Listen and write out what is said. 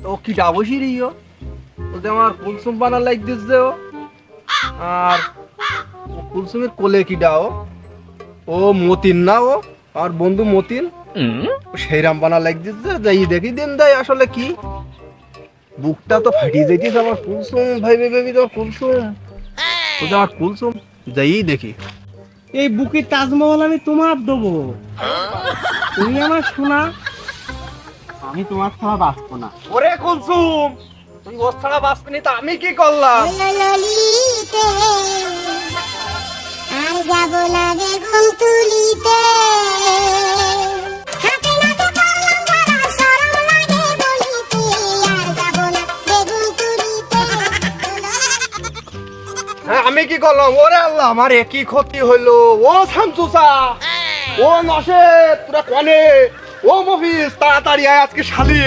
ও কি ডাবসি রিও ও যে আমার কুলসুম বানা লাইক দিচ্ছে ও আর ও কুলসুমের কোলে কি ডাও ও মতিন না ও আমার বন্ধু মতিন সেই রাম বানা লাইক দিচ্ছে যাই দেখি দিন দেয় আসলে কি বুকটা তো ফাটিয়ে যাইতিস আমার কুলসুম ভাই বেবি তো কুলসুম ও যে আমার কুলসুম যাই দেখি এই বুকের তাজমহল আমি তোমার দেবো, তুমি আমার শোনা, আমি তোমার ছাড়া বাঁচবো না। ওরে কুলসুম তুই ওর ছাড়া বাঁচবি তা আমি কি করলাম? ললিতে আর যাব না রে ঘুম তুলিতে হাতে নাতে করলাম ধরা শরম লাগে বলিতে আর যাব না রে ঘুম তুলিতে। হ্যাঁ আমি কি করলাম? ওরে আল্লাহ আমার একই ক্ষতি হইলো। ও শামসুসা ও নশে তোরা কনে ও মফিজ তাড়াতাড়ি আয় আজকে শালি